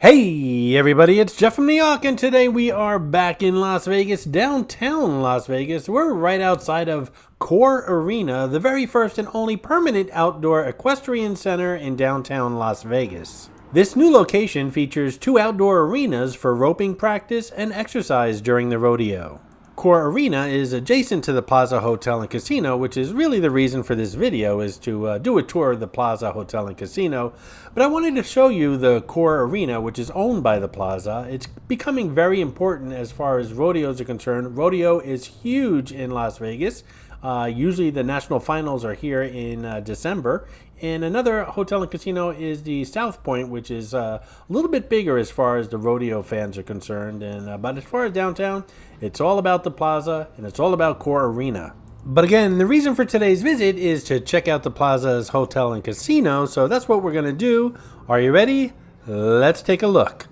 Hey everybody, it's Jeff from Yawk, and today we are back in Las Vegas, downtown Las Vegas. We're right outside of Core Arena, the very first and only permanent outdoor equestrian center in downtown Las Vegas. This new location features 2 outdoor arenas for roping practice and exercise during the rodeo. Core Arena is adjacent to the Plaza Hotel and Casino, which is really the reason for this video, is to do a tour of the Plaza Hotel and Casino. But I wanted to show you the Core Arena, which is owned by the Plaza. It's becoming very important as far as rodeos are concerned. Rodeo is huge in Las Vegas. Usually the national finals are here in December. And another hotel and casino is the South Point, which is a little bit bigger as far as the rodeo fans are concerned. But as far as downtown, it's all about the Plaza and it's all about Core Arena. But again, the reason for today's visit is to check out the Plaza's hotel and casino. So that's what we're going to do. Are you ready? Let's take a look.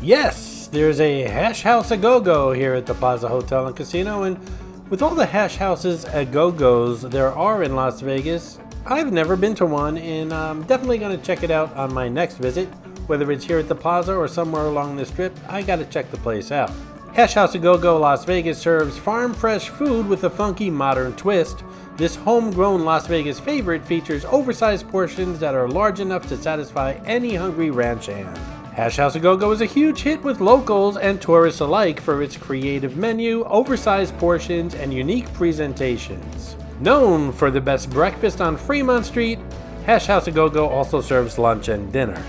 Yes, there's a hash house a-go-go here at the Plaza Hotel and Casino, and with all the hash houses a-go-go's there are in Las Vegas, I've never been to one, and I'm definitely going to check it out on my next visit. Whether it's here at the Plaza or somewhere along the strip, I got to check the place out. Hash House A-Go-Go Las Vegas serves farm-fresh food with a funky modern twist. This homegrown Las Vegas favorite features oversized portions that are large enough to satisfy any hungry ranch hand. Hash House A-Go-Go is a huge hit with locals and tourists alike for its creative menu, oversized portions, and unique presentations. Known for the best breakfast on Fremont Street, Hash House A-Go-Go also serves lunch and dinner.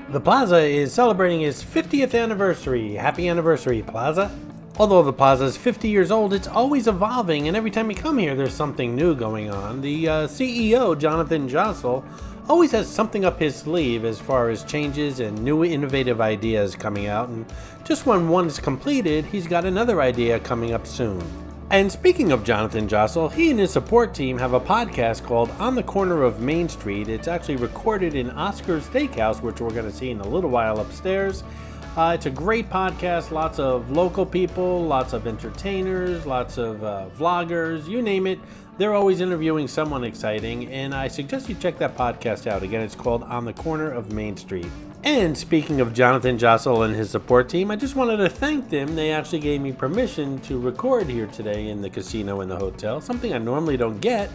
The Plaza is celebrating its 50th anniversary. Happy anniversary, Plaza. Although the Plaza is 50 years old, it's always evolving, and every time you come here, there's something new going on. The CEO, Jonathan Jossel, always has something up his sleeve as far as changes and new innovative ideas coming out, and just when one is completed, he's got another idea coming up soon. And speaking of Jonathan Jossel, he and his support team have a podcast called On the Corner of Main Street. It's actually recorded in Oscar's Steakhouse, which we're going to see in a little while upstairs. It's a great podcast, lots of local people, lots of entertainers, lots of vloggers, you name it. They're always interviewing someone exciting, and I suggest you check that podcast out. Again, it's called On the Corner of Main Street. And speaking of Jonathan Jossel and his support team, I just wanted to thank them. They actually gave me permission to record here today in the casino and the hotel, something I normally don't get.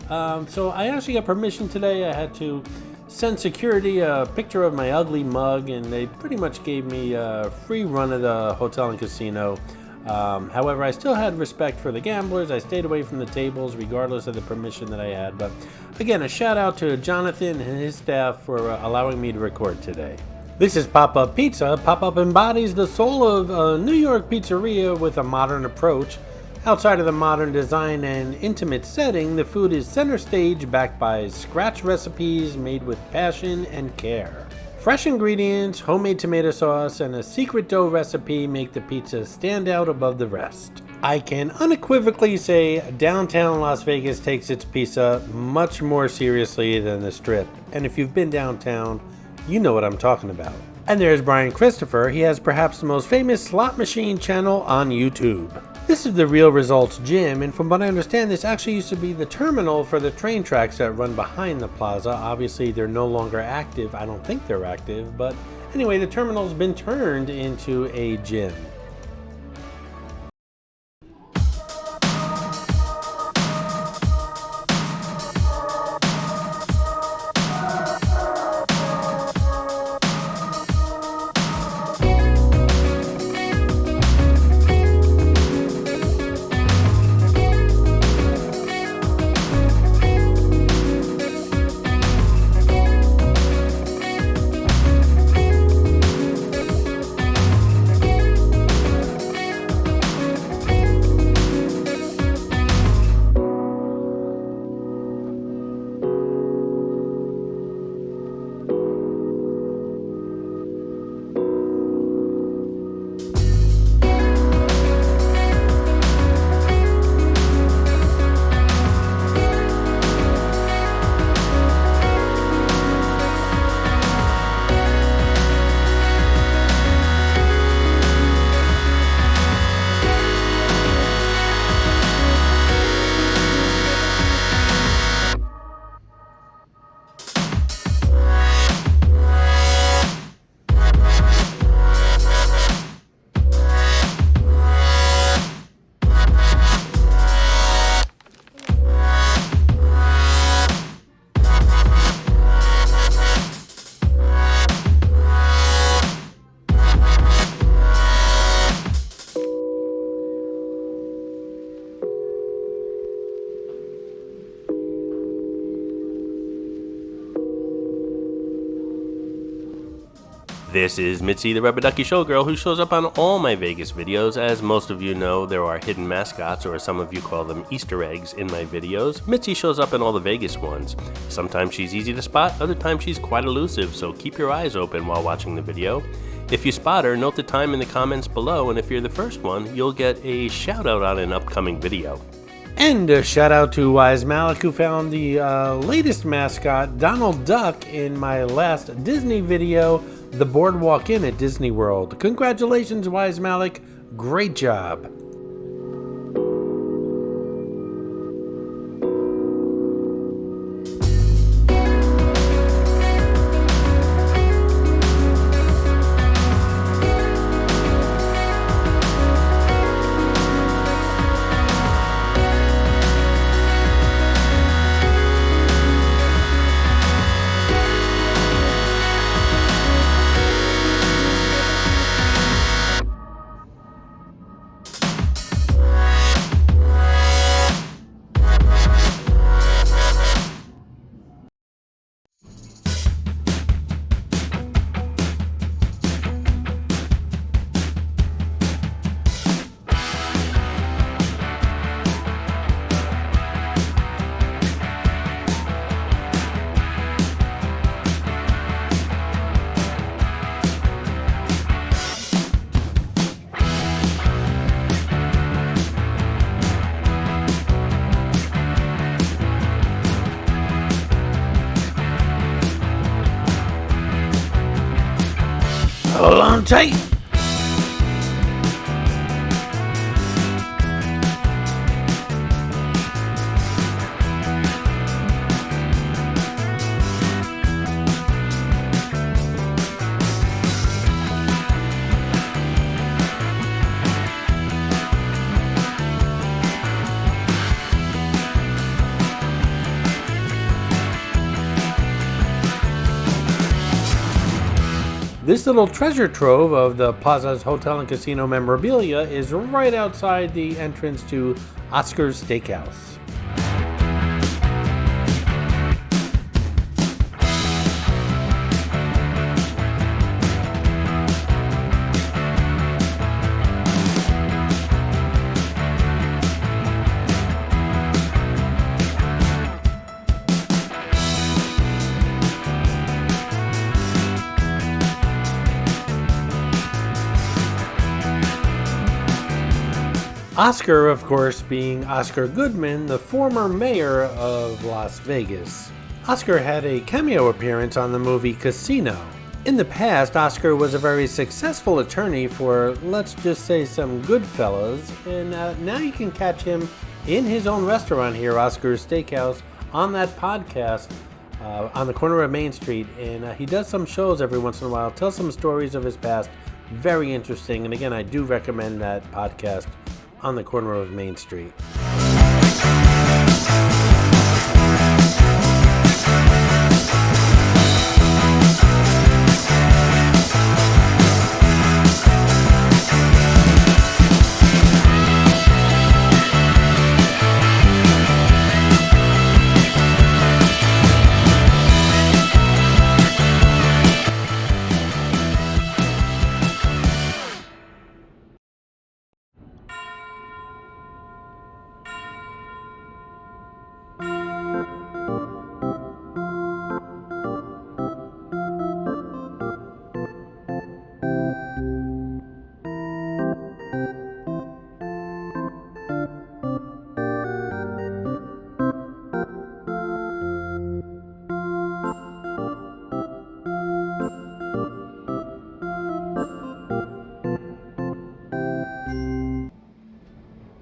So I actually got permission today. I had to send security a picture of my ugly mug, and they pretty much gave me a free run of the hotel and casino. However, I still had respect for the gamblers. I stayed away from the tables regardless of the permission that I had. But again, a shout out to Jonathan and his staff for allowing me to record today. This is Pop-Up Pizza. Pop-Up embodies the soul of a New York pizzeria with a modern approach. Outside of the modern design and intimate setting, the food is center stage, backed by scratch recipes made with passion and care. Fresh ingredients, homemade tomato sauce, and a secret dough recipe make the pizza stand out above the rest. I can unequivocally say downtown Las Vegas takes its pizza much more seriously than the Strip. And if you've been downtown, you know what I'm talking about. And there's Brian Christopher. He has perhaps the most famous slot machine channel on YouTube. This is the Real Results Gym, and from what I understand, this actually used to be the terminal for the train tracks that run behind the Plaza. Obviously, they're no longer active. I don't think they're active, but anyway, the terminal's been turned into a gym. This is Mitzi, the Rubber Ducky Showgirl, who shows up on all my Vegas videos. As most of you know, there are hidden mascots, or some of you call them Easter eggs, in my videos. Mitzi shows up in all the Vegas ones. Sometimes she's easy to spot, other times she's quite elusive, so keep your eyes open while watching the video. If you spot her, note the time in the comments below, and if you're the first one, you'll get a shout out on an upcoming video. And a shout out to Wise Malik, who found the latest mascot, Donald Duck, in my last Disney video, The Boardwalk Inn at Disney World. Congratulations, Wise Malik. Great job. Hold on tight. This little treasure trove of the Plaza's Hotel and Casino memorabilia is right outside the entrance to Oscar's Steakhouse. Oscar, of course, being Oscar Goodman, the former mayor of Las Vegas. Oscar had a cameo appearance on the movie Casino. In the past, Oscar was a very successful attorney for, let's just say, some good fellas, and now you can catch him in his own restaurant here, Oscar's Steakhouse, on that podcast on the corner of Main Street, and he does some shows every once in a while, tells some stories of his past, very interesting, and again, I do recommend that podcast on the corner of Main Street.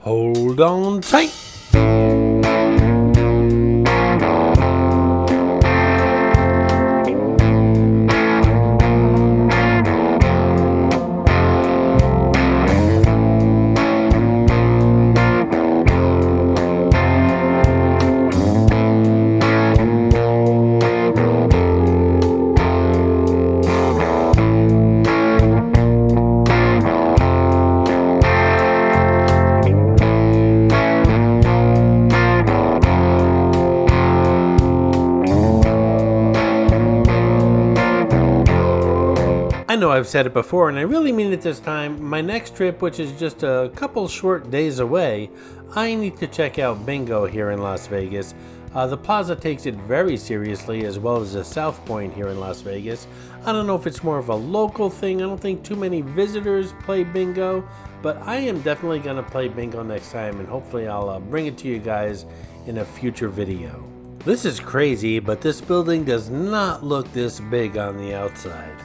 Hold on tight. I know I've said it before, and I really mean it this time. My next trip, which is just a couple short days away, I need to check out bingo here in Las Vegas. The Plaza takes it very seriously, as well as the South Point here in Las Vegas. I don't know if it's more of a local thing. I don't think too many visitors play bingo, but I am definitely going to play bingo next time, and hopefully I'll bring it to you guys in a future video. This is crazy, but this building does not look this big on the outside.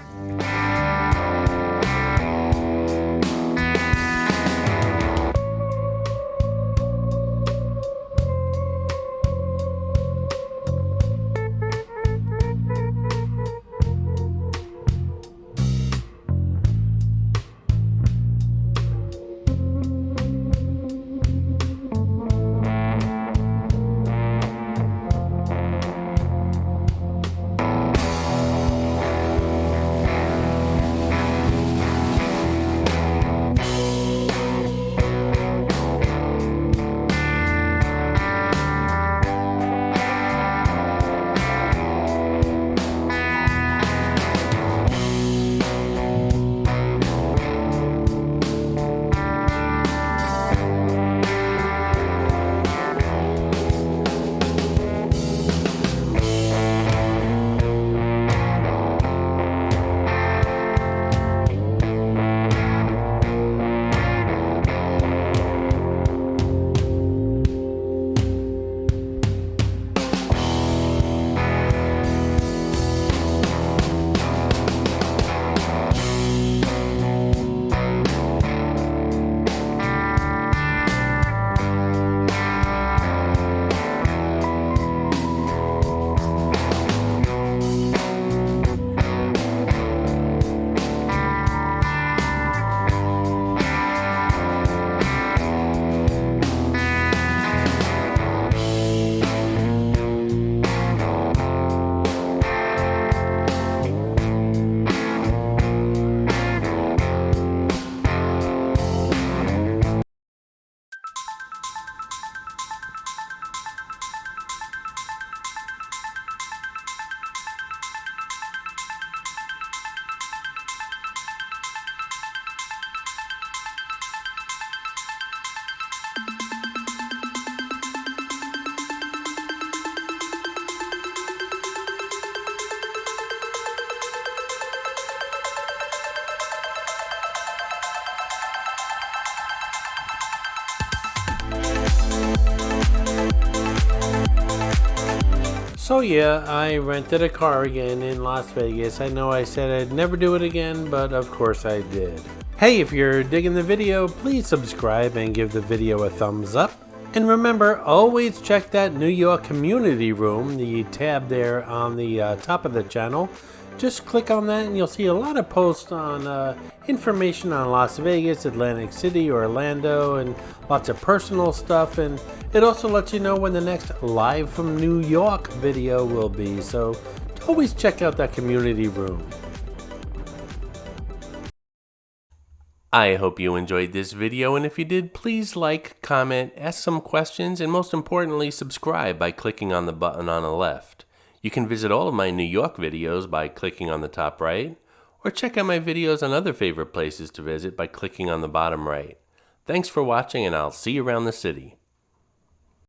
So yeah, I rented a car again in Las Vegas. I know I said I'd never do it again, but of course I did. Hey, if you're digging the video, please subscribe and give the video a thumbs up. And remember, always check that New York community room, the tab there on the top of the channel. Just click on that and you'll see a lot of posts on information on Las Vegas, Atlantic City, Orlando, and lots of personal stuff. And it also lets you know when the next live from New York video will be. So always check out that community room. I hope you enjoyed this video, and if you did, please like, comment, ask some questions, and most importantly, subscribe by clicking on the button on the left. You can visit all of my New York videos by clicking on the top right, or check out my videos on other favorite places to visit by clicking on the bottom right. Thanks for watching, and I'll see you around the city.